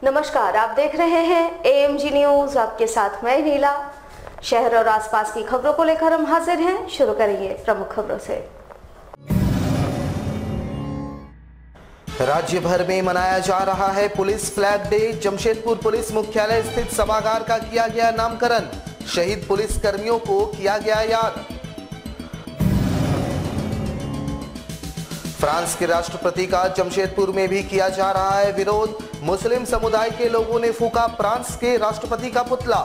नमस्कार, आप देख रहे हैं एएमजी न्यूज। आपके साथ मैं नीला। शहर और आसपास की खबरों को लेकर हम हाजिर हैं। शुरू करेंगे प्रमुख खबरों से। राज्य भर में मनाया जा रहा है police flag day. Jamshedpur police मुख्यालय स्थित सभागार का किया गया नामकरण। शहीद पुलिस कर्मियों को किया गया याद। फ्रांस के राष्ट्रपति का जमशेदपुर में भी किया जा रहा है विरोध। मुस्लिम समुदाय के लोगों ने फूंका फ्रांस के राष्ट्रपति का पुतला।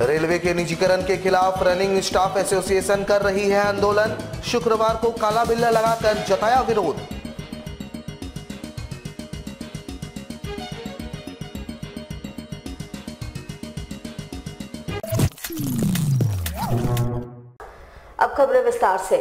रेलवे के निजीकरण के खिलाफ रनिंग स्टाफ एसोसिएशन कर रही है आंदोलन। शुक्रवार को काला बिल्ला लगाकर जताया विरोध। अब खबरें विस्तार से।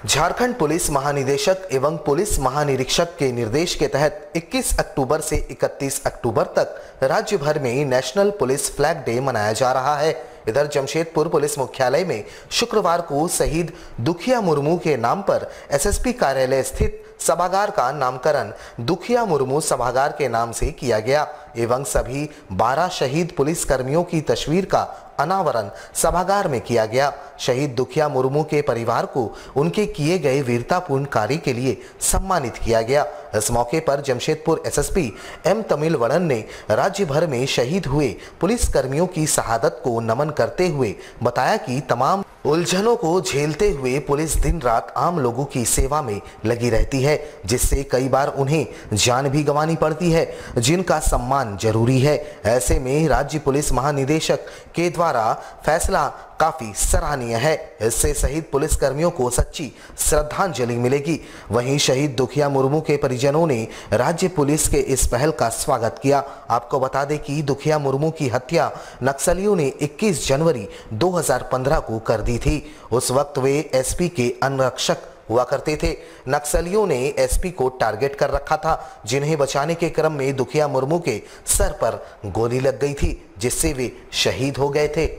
झारखंड पुलिस महानिदेशक एवं पुलिस महानिरीक्षक के निर्देश के तहत 21 अक्टूबर से 31 अक्टूबर तक राज्य भर में नेशनल पुलिस फ्लैग डे मनाया जा रहा है। इधर जमशेदपुर पुलिस मुख्यालय में शुक्रवार को शहीद दुखिया मुर्मू के नाम पर एसएसपी कार्यालय स्थित सभागार का नामकरण दुखिया मुर्मू सभागार के नाम से किया गया एवं सभी 12 शहीद पुलिस कर्मियों की तस्वीर का अनावरण सभागार में किया गया। शहीद दुखिया मुर्मू के परिवार को उनके किए गए वीरतापूर्ण कार्य के लिए सम्मानित किया गया। इस मौके पर जमशेदपुर एसएसपी एम तमिलवड़न ने राज्य भर में शहीद हुए पुलिस कर्मियों की शहादत को नमन करते हुए बताया कि तमाम उलझनों को झेलते हुए पुलिस दिन रात आम लोगों की सेवा में लगी रहती है, जिससे कई बार उन्हें जान भी गंवानी पड़ती है, जिनका सम्मान जरूरी है। ऐसे में राज्य पुलिस महानिदेशक के द्वारा फैसला काफी सराहनीय है। इससे शहीद पुलिस कर्मियों को सच्ची श्रद्धांजलि मिलेगी। वहीं शहीद दुखिया मुर्मू के परिजनों ने राज्य पुलिस के इस पहल का स्वागत किया। आपको बता दें कि दुखिया मुर्मू की हत्या नक्सलियों ने 21 जनवरी 2015 को कर दी थी। उस वक्त वे एसपी के अंगरक्षक हुआ करते थे। नक्सलियों ने एसपी को टारगेट कर रखा था, जिन्हें बचाने के क्रम में दुखिया मुर्मू के सर पर गोली लग गई थी, जिससे वे शहीद हो गए थे।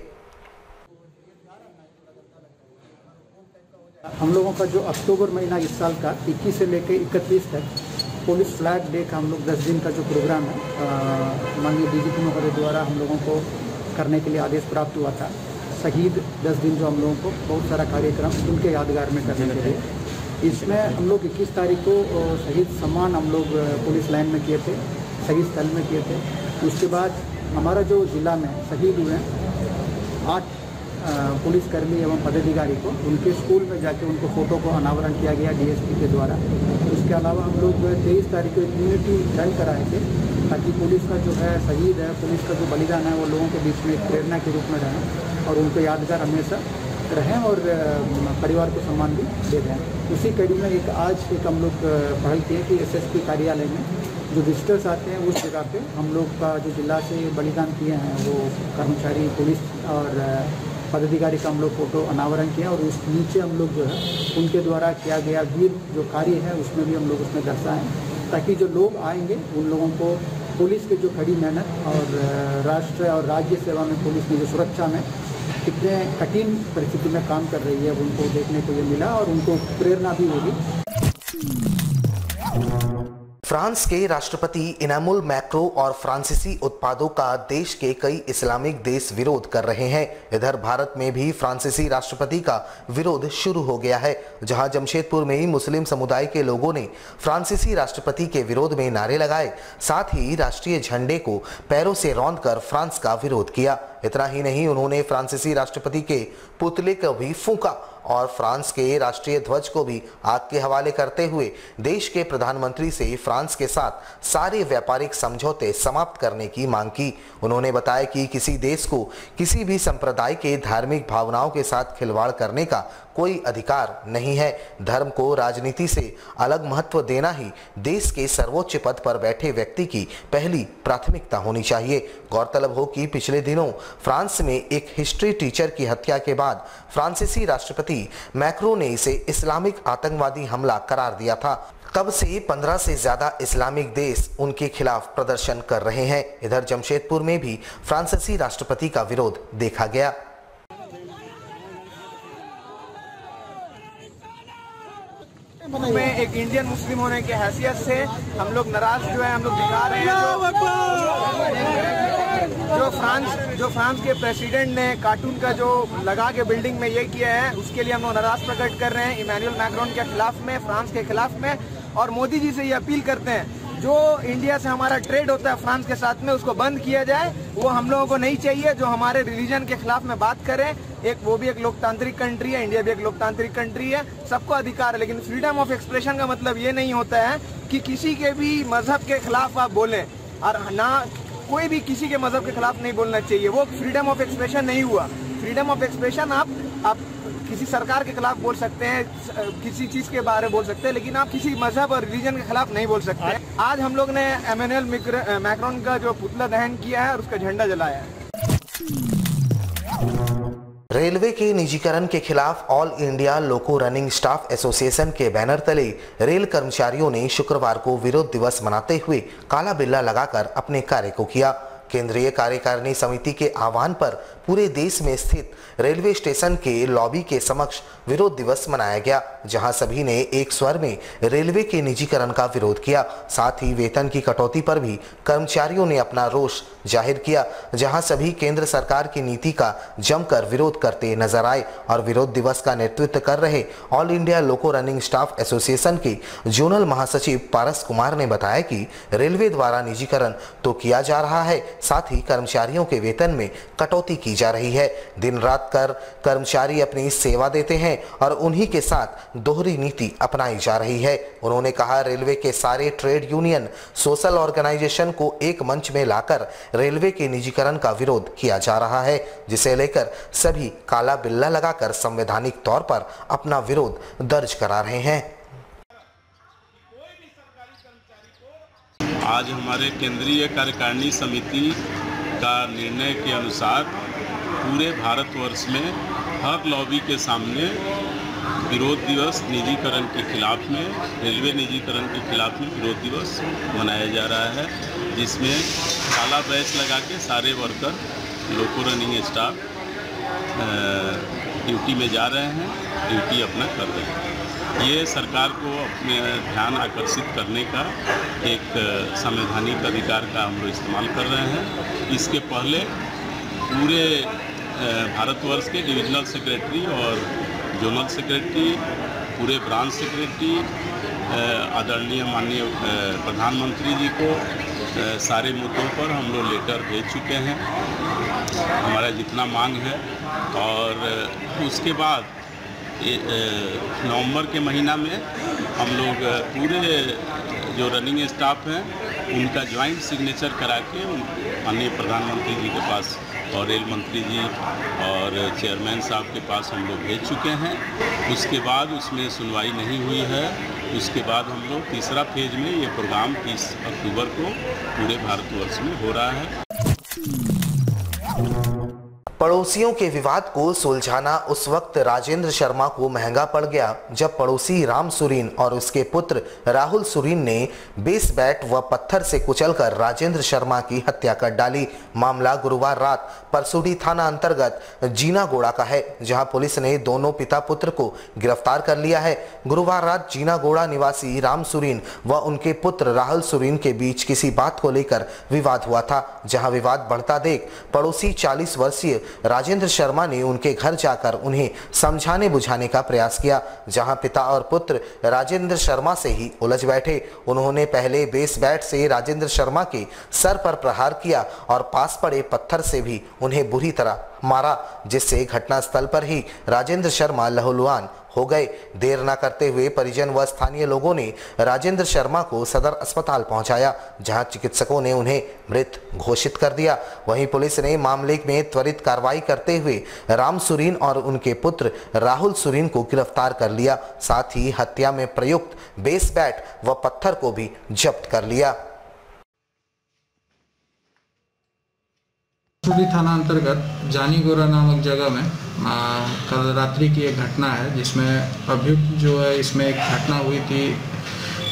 हम लोगों का जो अक्टूबर महीना इस साल का 21 से लेकर 31 तक पुलिस फ्लैग डे का हम लोग 10 दिन का जो प्रोग्राम है माननीय डीजीपी महोदय द्वारा हम लोगों को करने के लिए आदेश प्राप्त हुआ था। शहीद 10 दिन जो हम लोगों को बहुत सारा कार्यक्रम उनके यादगार में करने के लिए, इसमें हम लोग 21 तारीख को शहीद सम्मान हम लोग पुलिस लाइन में किए थे, शहीद स्थल में किए थे। उसके बाद हमारा जो जिला में शहीद हुए 8 पुलिसकर्मी एवं पदाधिकारी को उनके स्कूल में जाके उनको फ़ोटो को अनावरण किया गया डीएसपी के द्वारा। उसके अलावा हम लोग 23 तारीख को इम्यूनिटी ड्राइव कराए थे, ताकि पुलिस का जो है शहीद है, पुलिस का जो बलिदान है वो लोगों के बीच में एक प्रेरणा के रूप में रहें और उनको यादगार हमेशा रहें और परिवार को सम्मान भी दे दें। उसी कड़ी में आज हम लोग पहल किए कि एसएसपी कार्यालय में जो विजिटर्स आते हैं उस जगह पे हम लोग का जो जिला से बलिदान किए हैं वो कर्मचारी पुलिस और पदाधिकारी का हम लोग फोटो अनावरण किया और उस नीचे हम लोग जो है उनके द्वारा किया गया वीर जो कार्य है उसमें भी हम लोग उसमें दर्शाएं, ताकि जो लोग आएंगे उन लोगों को पुलिस की जो कड़ी मेहनत और राष्ट्र और राज्य सेवा में पुलिस की जो सुरक्षा में कितने कठिन परिस्थिति में काम कर रही है उनको देखने को ये मिला और उनको प्रेरणा भी होगी। फ्रांस के राष्ट्रपति इनामुल मैक्रो और फ्रांसीसी उत्पादों का देश के कई इस्लामिक देश विरोध कर रहे हैं। इधर भारत में भी फ्रांसीसी राष्ट्रपति का विरोध शुरू हो गया है, जहां जमशेदपुर में ही मुस्लिम समुदाय के लोगों ने फ्रांसीसी राष्ट्रपति के विरोध में नारे लगाए, साथ ही राष्ट्रीय झंडे को पैरों से रौंदकर फ्रांस का विरोध किया। इतना ही नहीं, उन्होंने फ्रांसीसी राष्ट्रपति के पुतले को भी फूंका और फ्रांस के राष्ट्रीय ध्वज को भी आग के हवाले करते हुए देश के प्रधानमंत्री से फ्रांस के साथ सारे व्यापारिक समझौते समाप्त करने की मांग की। उन्होंने बताया कि किसी देश को किसी भी संप्रदाय के धार्मिक भावनाओं के साथ खिलवाड़ करने का कोई अधिकार नहीं है। धर्म को राजनीति से अलग महत्व देना ही देश के सर्वोच्च पद पर बैठे व्यक्ति की पहली प्राथमिकता होनी चाहिए। गौरतलब हो कि पिछले दिनों फ्रांस में एक हिस्ट्री टीचर की हत्या के बाद फ्रांसीसी राष्ट्रपति मैक्रो ने इसे इस्लामिक आतंकवादी हमला करार दिया था। तब से 15 से ज्यादा इस्लामिक देश उनके खिलाफ प्रदर्शन कर रहे हैं। इधर जमशेदपुर में भी फ्रांसीसी राष्ट्रपति का विरोध देखा गया। में एक इंडियन मुस्लिम होने की हैसियत से हम लोग नाराज जो है हम लोग दिखा रहे हैं। जो फ्रांस के प्रेसिडेंट ने कार्टून का जो लगा के बिल्डिंग में ये किया है, उसके लिए हम लोग नाराज प्रकट कर रहे हैं इमैनुअल मैक्रोन के खिलाफ में, फ्रांस के खिलाफ में। और मोदी जी से ये अपील करते हैं, जो इंडिया से हमारा ट्रेड होता है फ्रांस के साथ में, उसको बंद किया जाए। वो हम लोगों को नहीं चाहिए जो हमारे रिलीजन के खिलाफ में बात करें। वो भी एक लोकतांत्रिक कंट्री है, इंडिया भी एक लोकतांत्रिक कंट्री है, सबको अधिकार है। लेकिन फ्रीडम ऑफ एक्सप्रेशन का मतलब ये नहीं होता है कि किसी के भी मजहब के खिलाफ आप बोलें, और ना कोई भी किसी के मजहब के खिलाफ नहीं बोलना चाहिए। वो फ्रीडम ऑफ एक्सप्रेशन नहीं हुआ। फ्रीडम ऑफ एक्सप्रेशन आप किसी सरकार के खिलाफ बोल सकते हैं, किसी चीज के बारे में बोल सकते हैं, लेकिन आप किसी मजहब और रिलीजन के खिलाफ नहीं बोल सकते। आज हम लोग ने इमैनुअल मैक्रोन का जो पुतला दहन किया है और उसका झंडा जलाया है। रेलवे के निजीकरण के खिलाफ ऑल इंडिया लोको रनिंग स्टाफ एसोसिएशन के बैनर तले रेल कर्मचारियों ने शुक्रवार को विरोध दिवस मनाते हुए काला बिल्ला लगाकर अपने कार्य को किया। केंद्रीय कार्यकारिणी समिति के आह्वान पर पूरे देश में स्थित रेलवे स्टेशन के लॉबी के समक्ष विरोध दिवस मनाया गया, जहां सभी ने एक स्वर में रेलवे के निजीकरण का विरोध किया। साथ ही वेतन की कटौती पर भी कर्मचारियों ने अपना रोष जाहिर किया, जहां सभी केंद्र सरकार की नीति का जमकर विरोध करते नजर आए। और विरोध दिवस का नेतृत्व कर रहे ऑल इंडिया लोको रनिंग स्टाफ एसोसिएशन के जोनल महासचिव पारस कुमार ने बताया कि रेलवे द्वारा निजीकरण तो किया जा रहा है, साथ ही कर्मचारियों के वेतन में कटौती की जा रही है। दिन रात कर कर्मचारी अपनी सेवा देते हैं और उन्हीं के साथ दोहरी नीति अपनाई जा रही है। उन्होंने कहा, रेलवे के सारे ट्रेड यूनियन सोशल ऑर्गेनाइजेशन को एक मंच में लाकर रेलवे के निजीकरण का विरोध किया जा रहा है, जिसे लेकर सभी काला बिल्ला लगाकर संवैधानिक तौर पर अपना विरोध दर्ज करा रहे हैं। आज हमारे केंद्रीय कार्यकारिणी समिति का निर्णय के अनुसार पूरे भारतवर्ष में हर लॉबी के सामने विरोध दिवस निजीकरण के खिलाफ में, रेलवे निजीकरण के खिलाफ में विरोध दिवस मनाया जा रहा है, जिसमें काला बैच लगा के सारे वर्कर लोको रनिंग स्टाफ ड्यूटी में जा रहे हैं, ड्यूटी अपना कर रहे हैं। ये सरकार को अपने ध्यान आकर्षित करने का एक संवैधानिक अधिकार का हम लोग इस्तेमाल कर रहे हैं। इसके पहले पूरे भारतवर्ष के डिविजनल सेक्रेटरी और जोनल सेक्रेटरी, पूरे ब्रांच सेक्रेटरी, आदरणीय माननीय प्रधानमंत्री जी को सारे मुद्दों पर हम लोग लेटर भेज चुके हैं, हमारा जितना मांग है। और उसके बाद नवंबर के महीना में हम लोग पूरे जो रनिंग स्टाफ हैं उनका ज्वाइंट सिग्नेचर करा के माननीय प्रधानमंत्री जी के पास और रेल मंत्री जी और चेयरमैन साहब के पास हम लोग भेज चुके हैं। उसके बाद उसमें सुनवाई नहीं हुई है। उसके बाद हम लोग तीसरा फेज में ये प्रोग्राम 30 अक्टूबर को पूरे भारतवर्ष में हो रहा है। पड़ोसियों के विवाद को सुलझाना उस वक्त राजेंद्र शर्मा को महंगा पड़ गया जब पड़ोसी राम सुरीन और उसके पुत्र राहुल सुरीन ने बेस बैट व पत्थर से कुचलकर राजेंद्र शर्मा की हत्या कर डाली। मामला गुरुवार रात परसुडी थाना अंतर्गत जीनागोड़ा का है, जहां पुलिस ने दोनों पिता पुत्र को गिरफ्तार कर लिया है। गुरुवार रात जीनागोड़ा निवासी राम सुरीन व उनके पुत्र राहुल सुरीन के बीच किसी बात को लेकर विवाद हुआ था, जहां विवाद बढ़ता देख पड़ोसी 40 वर्षीय राजेंद्र शर्मा ने उनके घर जाकर उन्हें समझाने बुझाने का प्रयास किया, जहां पिता और पुत्र राजेंद्र शर्मा से ही उलझ बैठे। उन्होंने पहले बेस बैट से राजेंद्र शर्मा के सर पर प्रहार किया और पास पड़े पत्थर से भी उन्हें बुरी तरह मारा, जिससे घटनास्थल पर ही राजेंद्र शर्मा लहूलुहान हो गए। देर न करते हुए परिजन व स्थानीय लोगों ने राजेंद्र शर्मा को सदर अस्पताल पहुंचाया, जहां चिकित्सकों ने उन्हें मृत घोषित कर दिया। वहीं पुलिस ने मामले में त्वरित कार्रवाई करते हुए राम सुरीन और उनके पुत्र राहुल सुरीन को गिरफ्तार कर लिया। साथ ही हत्या में प्रयुक्त बेस बैट व पत्थर को भी जब्त कर लिया। परसुडी थाना अंतर्गत जानीगोड़ा नामक जगह में कल रात्रि की एक घटना है, जिसमें अभियुक्त जो है, इसमें एक घटना हुई थी।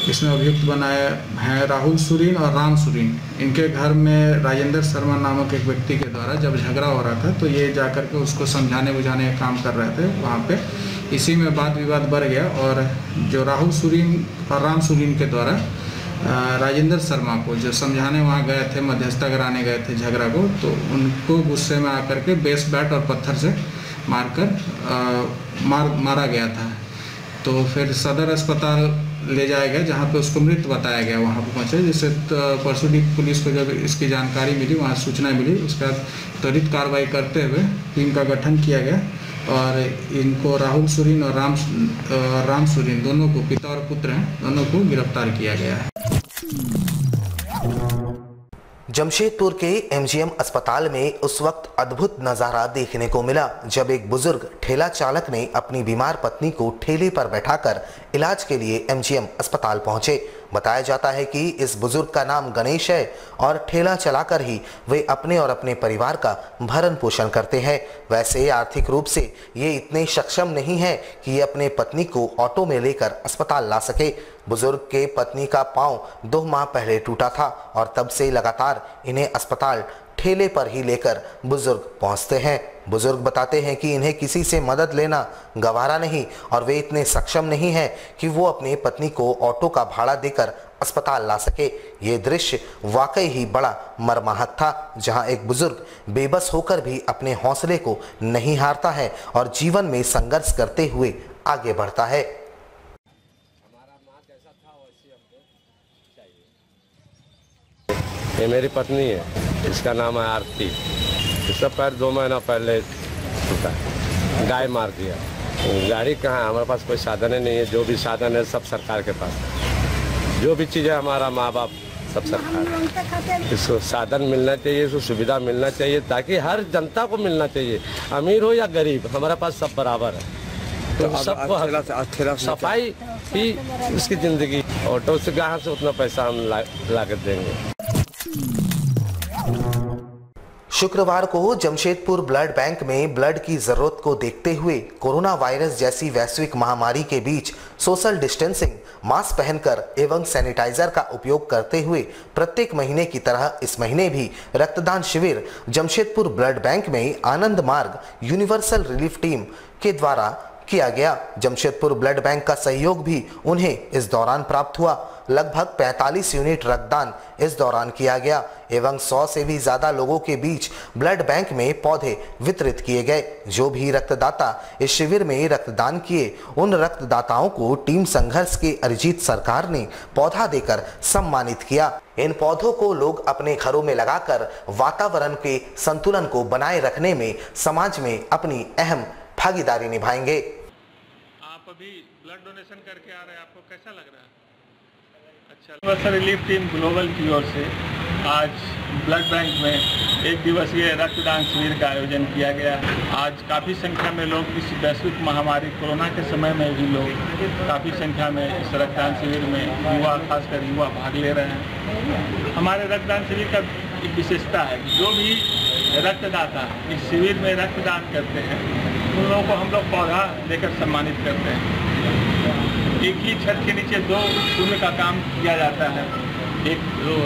इसमें अभियुक्त बनाए हैं राहुल सुरीन और राम सुरीन। इनके घर में राजेंद्र शर्मा नामक एक व्यक्ति के द्वारा जब झगड़ा हो रहा था, तो ये जाकर के उसको समझाने बुझाने का काम कर रहे थे वहाँ पे। इसी में वाद विवाद बढ़ गया और जो राहुल सुरीन और राम सुरीन के द्वारा राजेंद्र शर्मा को जो समझाने वहाँ गए थे, मध्यस्थता कराने गए थे झगड़ा को, तो उनको गुस्से में आकर के बेस बैट और पत्थर से मारा गया था। तो फिर सदर अस्पताल ले जाया गया जहाँ पे उसको मृत बताया गया। वहाँ पर पहुँचे, जिससे परसुडी पुलिस को जब इसकी जानकारी मिली, वहाँ सूचना मिली, उसके बाद त्वरित कार्रवाई करते हुए टीम का गठन किया गया और इनको राहुल सुरीन और राम सुरीन दोनों को, पिता और पुत्र हैं, दोनों को गिरफ्तार किया गया है। जमशेदपुर के एमजीएम अस्पताल में उस वक्त अद्भुत नजारा देखने को मिला जब एक बुजुर्ग ठेला चालक ने अपनी बीमार पत्नी को ठेले पर बैठाकर इलाज के लिए एमजीएम अस्पताल पहुंचे। बताया जाता है कि इस बुजुर्ग का नाम गणेश है और ठेला चलाकर ही वे अपने और अपने परिवार का भरण पोषण करते हैं। वैसे आर्थिक रूप से ये इतने सक्षम नहीं है कि ये अपने पत्नी को ऑटो में लेकर अस्पताल ला सके। बुजुर्ग के पत्नी का पांव 2 माह पहले टूटा था और तब से लगातार इन्हें अस्पताल ठेले पर ही लेकर बुजुर्ग पहुंचते हैं। बुजुर्ग बताते हैं कि इन्हें किसी से मदद लेना गवारा नहीं और वे इतने सक्षम नहीं हैं कि वो अपनी पत्नी को ऑटो का भाड़ा देकर अस्पताल ला सके। ये दृश्य वाकई ही बड़ा मर्माहत था, जहां एक बुजुर्ग बेबस होकर भी अपने हौसले को नहीं हारता है और जीवन में संघर्ष करते हुए आगे बढ़ता है। ये मेरी पत्नी है, इसका नाम है आरती। इसका पैर 2 महीना पहले टूटा, गाय मार दिया। गाड़ी कहाँ है, हमारे पास कोई साधन नहीं है। जो भी साधन है सब सरकार के पास है। जो भी चीज़ है हमारा माँ बाप सब सरकार। इसको साधन मिलना चाहिए, इसको सुविधा मिलना चाहिए ताकि हर जनता को मिलना चाहिए, अमीर हो या गरीब, हमारे पास सब बराबर है। तो सबको सफाई ही उसकी ज़िंदगी। ऑटो से कहाँ से उतना पैसा हम ला कर देंगे। शुक्रवार को जमशेदपुर ब्लड बैंक में ब्लड की जरूरत को देखते हुए कोरोना वायरस जैसी वैश्विक महामारी के बीच सोशल डिस्टेंसिंग, मास्क पहनकर एवं सैनिटाइजर का उपयोग करते हुए प्रत्येक महीने की तरह इस महीने भी रक्तदान शिविर जमशेदपुर ब्लड बैंक में आनंद मार्ग यूनिवर्सल रिलीफ टीम के द्वारा किया गया। जमशेदपुर ब्लड बैंक का सहयोग भी उन्हें इस दौरान प्राप्त हुआ। लगभग 45 यूनिट रक्तदान इस दौरान किया गया एवं 100 से भी ज्यादा लोगों के बीच ब्लड बैंक में पौधे वितरित किए गए। जो भी रक्तदाता इस शिविर में रक्तदान किए, उन रक्तदाताओं को टीम संघर्ष के अरिजीत सरकार ने पौधा देकर सम्मानित किया। इन पौधों को लोग अपने घरों में लगाकर वातावरण के संतुलन को बनाए रखने में समाज में अपनी अहम भागीदारी निभाएंगे। आप अभी ब्लड डोनेशन करके आ रहे हैं, आपको कैसा लग रहा है? अच्छा, यूनिवर्सल रिलीफ टीम ग्लोबल की ओर से आज ब्लड बैंक में 1 दिवसीय रक्तदान शिविर का आयोजन किया गया। आज काफ़ी संख्या में लोग इस वैश्विक महामारी कोरोना के समय में भी लोग काफ़ी संख्या में इस रक्तदान शिविर में युवा, खासकर युवा भाग ले रहे हैं। हमारे रक्तदान शिविर का एक विशेषता है कि जो भी रक्तदाता इस शिविर में रक्तदान करते हैं उन लोगों को हम लोग पौधा देकर सम्मानित करते हैं। एक ही छत के नीचे 2 शून्य का काम किया जाता है, एक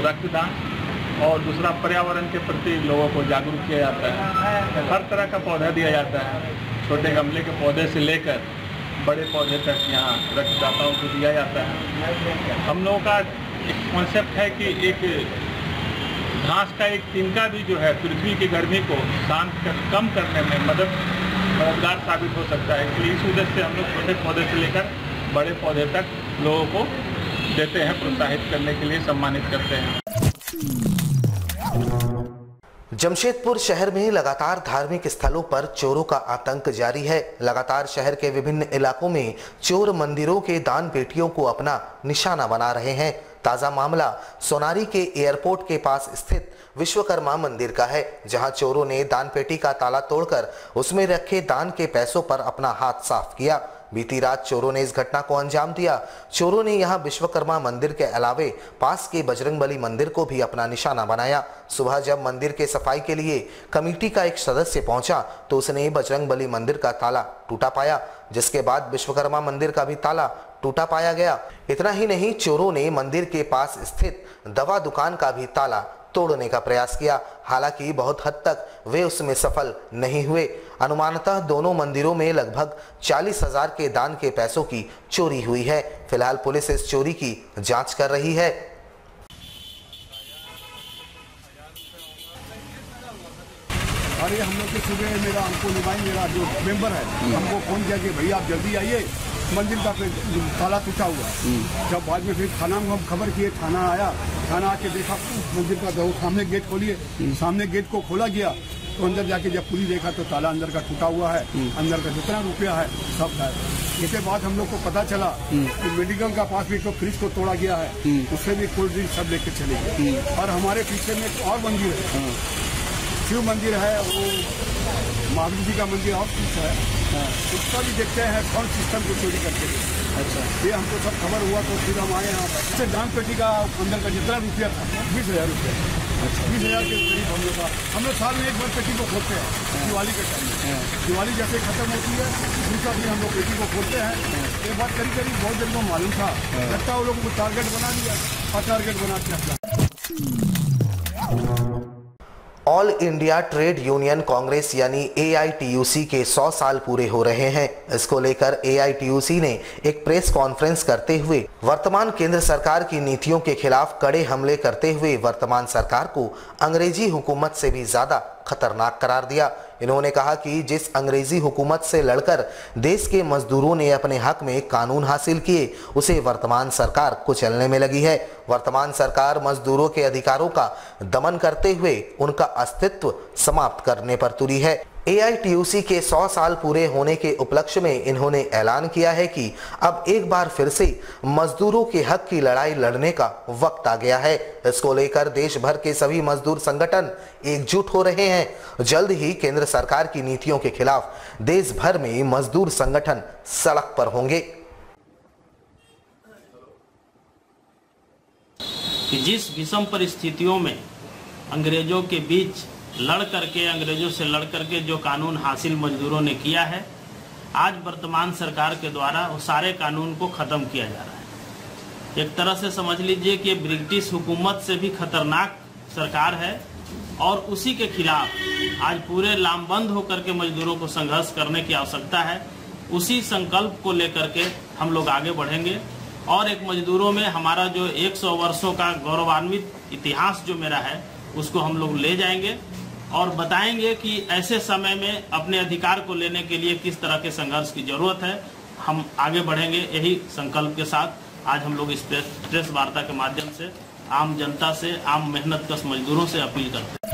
रक्तदान और दूसरा पर्यावरण के प्रति लोगों को जागरूक किया जाता है। हर तरह का पौधा दिया जाता है, छोटे गमले के पौधे से लेकर बड़े पौधे तक यहाँ रक्तदाताओं को दिया जाता है। हम लोगों का एक कॉन्सेप्ट है कि एक घास का एक तिनका भी जो है पृथ्वी की गर्मी को कम करने में मददगार साबित हो सकता है। इसलिए इस उद्देश्य से हम लोग छोटे पौधे से लेकर बड़े पौधे तक लोगों को देते हैं, प्रोत्साहित करने के लिए सम्मानित करते हैं। जमशेदपुर शहर में लगातार धार्मिक स्थलों पर चोरों का आतंक जारी है। लगातार शहर के विभिन्न इलाकों में चोर मंदिरों के दान पेटियों को अपना निशाना बना रहे हैं। ताजा मामला सोनारी के एयरपोर्ट के पास स्थित विश्वकर्मा मंदिर का है, जहां चोरों ने दान पेटी का ताला तोड़कर उसमें रखे दान के पैसों पर अपना हाथ साफ किया। बीती रात चोरों ने इस घटना को अंजाम दिया। चोरों ने यहां विश्वकर्मा मंदिर के अलावे पास के बजरंगबली मंदिर को भी अपना निशाना बनाया। सुबह जब मंदिर के सफाई के लिए कमेटी का एक सदस्य पहुंचा तो उसने बजरंगबली मंदिर का ताला टूटा पाया, जिसके बाद विश्वकर्मा मंदिर का भी ताला टूटा पाया गया। इतना ही नहीं, चोरों ने मंदिर के पास स्थित दवा दुकान का भी ताला तोड़ने का प्रयास किया। हालांकि बहुत हद तक वे उसमें सफल नहीं हुए। अनुमानतः दोनों मंदिरों में लगभग 40,000 के दान के पैसों की चोरी हुई है। फिलहाल पुलिस इस चोरी की जांच कर रही है। अरे हम लोग के सुबह मेरा हमको निभाई मेरा जो मेंबर है हमको फोन किया कि भैया आप जल्दी आइए, मंदिर का ताला टूटा हुआ। जब बाद में फिर थाना में हम खबर किए, थाना आया, थाना आके देखा मंदिर का सामने गेट खोलिए, सामने गेट को खोला गया तो अंदर जाके जब पुलिस देखा तो ताला अंदर का टूटा हुआ है, अंदर का जितना रुपया है सब है। इसके बाद हम लोग को पता चला कि मेडिकल का पास भी तो फ्रिज को तोड़ा गया है, उससे भी कोल्ड ड्रिंक सब लेके चले गए। और हमारे पीछे में एक और मंदिर है, शिव मंदिर है, वो महावीर जी का मंदिर और कुछ है, उसका भी देखते हैं कौन सिस्टम को चोरी करते हैं। अच्छा, ये हमको सब खबर हुआ तो फिर हम आए यहाँ पर। दान पेटी का अंदर का जितना रुपया था 20,000 रुपये। अच्छा, 20,000 के करीब हम लोग साल में एक बार पेटी को खोलते हैं दिवाली के टाइम में। दिवाली जैसे खत्म होती है दूसरा दिन हम लोग पेटी को खोलते हैं। ये बात करीब बहुत जन को मालूम था, लगता है वो लोगों को टारगेट बना दिया और टारगेट बना के अपना। All India trade union Congress यानी AITUC के 100 साल पूरे हो रहे हैं। इसको लेकर AITUC ने एक प्रेस कॉन्फ्रेंस करते हुए वर्तमान केंद्र सरकार की नीतियों के खिलाफ कड़े हमले करते हुए वर्तमान सरकार को अंग्रेजी हुकूमत से भी ज्यादा खतरनाक करार दिया। इन्होंने कहा कि जिस अंग्रेजी हुकूमत से लड़कर देश के मजदूरों ने अपने हक में कानून हासिल किए, उसे वर्तमान सरकार कुचलने में लगी है। वर्तमान सरकार मजदूरों के अधिकारों का दमन करते हुए उनका अस्तित्व समाप्त करने पर तुली है। AITUC के 100 साल पूरे होने के उपलक्ष्य में इन्होंने ऐलान किया है कि अब एक बार फिर से मजदूरों के हक की लड़ाई लड़ने का वक्त आ गया है। इसको लेकर देश भर के सभी मजदूर संगठन एकजुट हो रहे हैं। जल्द ही केंद्र सरकार की नीतियों के खिलाफ देश भर में मजदूर संगठन सड़क पर होंगे। कि जिस विषम परिस्थितियों में अंग्रेजों के बीच अंग्रेजों से लड़ करके जो कानून हासिल मजदूरों ने किया है, आज वर्तमान सरकार के द्वारा वो सारे कानून को ख़त्म किया जा रहा है। एक तरह से समझ लीजिए कि ब्रिटिश हुकूमत से भी खतरनाक सरकार है और उसी के खिलाफ आज पूरे लामबंद होकर के मजदूरों को संघर्ष करने की आवश्यकता है। उसी संकल्प को लेकर के हम लोग आगे बढ़ेंगे और एक मजदूरों में हमारा जो 100 वर्षों का गौरवान्वित इतिहास जो मेरा है उसको हम लोग ले जाएंगे और बताएंगे कि ऐसे समय में अपने अधिकार को लेने के लिए किस तरह के संघर्ष की जरूरत है। हम आगे बढ़ेंगे यही संकल्प के साथ। आज हम लोग इस प्रेस वार्ता के माध्यम से आम जनता से, आम मेहनतकश मजदूरों से अपील करते हैं।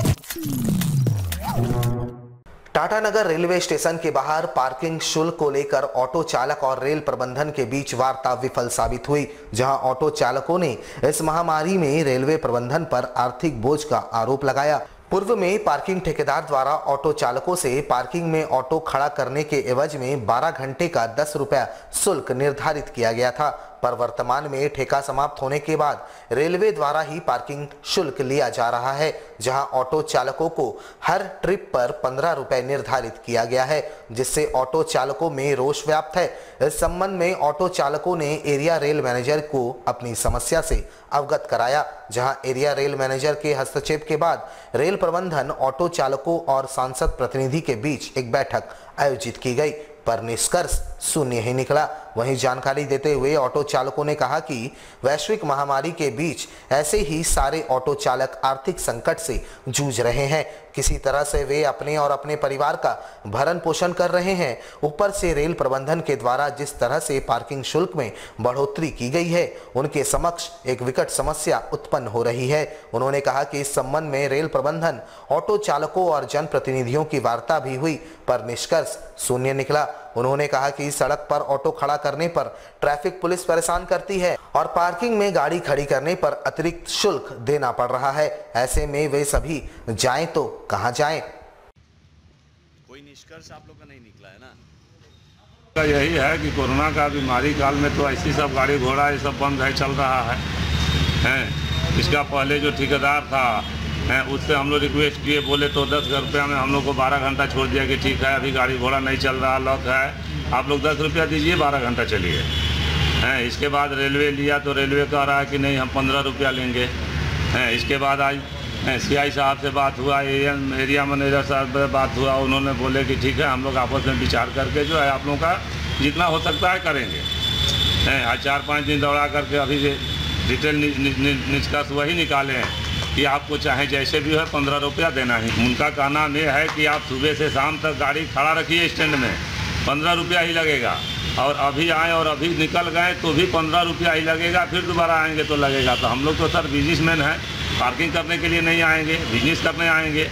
टाटानगर रेलवे स्टेशन के बाहर पार्किंग शुल्क को लेकर ऑटो चालक और रेल प्रबंधन के बीच वार्ता विफल साबित हुई, जहां ऑटो चालकों ने इस महामारी में रेलवे प्रबंधन पर आर्थिक बोझ का आरोप लगाया। पूर्व में पार्किंग ठेकेदार द्वारा ऑटो चालकों से पार्किंग में ऑटो खड़ा करने के एवज में 12 घंटे का 10 रुपया शुल्क निर्धारित किया गया था, पर वर्तमान में ठेका समाप्त होने के बाद रेलवे द्वारा ही पार्किंग शुल्क लिया जा रहा है, जहां ऑटो चालकों को हर ट्रिप पर 15 रुपए निर्धारित किया गया है, जिससे ऑटो चालकों में रोष व्याप्त है। इस संबंध में ऑटो चालकों ने एरिया रेल मैनेजर को अपनी समस्या से अवगत कराया, जहां एरिया रेल मैनेजर के हस्तक्षेप के बाद रेल प्रबंधन, ऑटो चालकों और सांसद प्रतिनिधि के बीच एक बैठक आयोजित की गई, पर निष्कर्ष शून्य ही निकला। वहीं जानकारी देते हुए ऑटो चालकों ने कहा कि वैश्विक महामारी के बीच ऐसे ही सारे ऑटो चालक आर्थिक संकट से जूझ रहे हैं। किसी तरह से वे अपने और अपने परिवार का भरण पोषण कर रहे हैं। ऊपर से रेल प्रबंधन के द्वारा जिस तरह से पार्किंग शुल्क में बढ़ोतरी की गई है, उनके समक्ष एक विकट समस्या उत्पन्न हो रही है। उन्होंने कहा कि इस संबंध में रेल प्रबंधन, ऑटो चालकों और जनप्रतिनिधियों की वार्ता भी हुई, पर निष्कर्ष शून्य निकला। उन्होंने कहा कि सड़क पर ऑटो खड़ा करने पर ट्रैफिक पुलिस परेशान करती है और पार्किंग में गाड़ी खड़ी करने पर अतिरिक्त शुल्क देना पड़ रहा है। ऐसे में वे सभी जाएं तो कहां जाएं? कोई निष्कर्ष आप लोग का नहीं निकला है ना? का यही है कि कोरोना का बीमारी काल में तो ऐसी सब गाड़ी घोड़ा ये सब बंद है, चल रहा है। इसका पहले जो ठेकेदार था उससे हम लोग रिक्वेस्ट किए, बोले तो 10 रुपया में हम लोग को 12 घंटा छोड़ दिया कि ठीक है अभी गाड़ी घोड़ा नहीं चल रहा, लॉक है, आप लोग 10 रुपया दीजिए, 12 घंटा चलिए। इसके बाद रेलवे लिया तो रेलवे कह रहा है कि नहीं हम 15 रुपया लेंगे। इसके बाद आज CI साहब से बात हुआ, एरिया मैनेजर साहब से बात हुआ, उन्होंने बोले कि ठीक है हम लोग आपस में विचार करके जो है आप लोगों का जितना हो सकता है करेंगे। 4-5 दिन दौड़ा करके अभी डिटेल निष्कर्ष वही निकाले हैं कि आपको चाहे जैसे भी हो 15 रुपया देना ही। उनका कहना यह है कि आप सुबह से शाम तक गाड़ी खड़ा रखिए स्टैंड में, 15 रुपया ही लगेगा, और अभी आए और अभी निकल गए तो भी 15 रुपया ही लगेगा, फिर दोबारा आएंगे तो लगेगा। तो हम लोग तो सर बिजनेसमैन हैं, पार्किंग करने के लिए नहीं आएंगे, बिजनेस करने आएंगे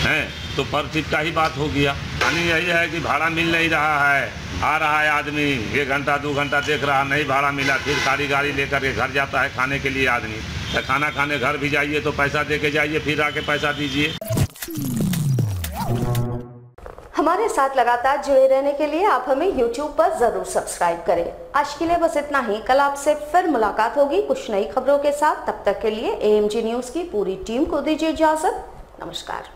हैं, तो पर सीट का ही बात हो गया। यानी यही है कि भाड़ा मिल नहीं रहा है, आ रहा है आदमी 1 घंटा 2 घंटा देख रहा, नहीं भाड़ा मिला, फिर सारी गाड़ी लेकर के घर जाता है खाने के लिए आदमी। तो खाना खाने घर भी जाइए तो पैसा दे के जाइए, फिर आके पैसा दीजिए। हमारे साथ लगातार जुड़े रहने के लिए आप हमें YouTube पर जरूर सब्सक्राइब करें। आज के लिए बस इतना ही। कल आपसे फिर मुलाकात होगी कुछ नई खबरों के साथ। तब तक के लिए AMG न्यूज की पूरी टीम को दीजिए इजाजत। नमस्कार।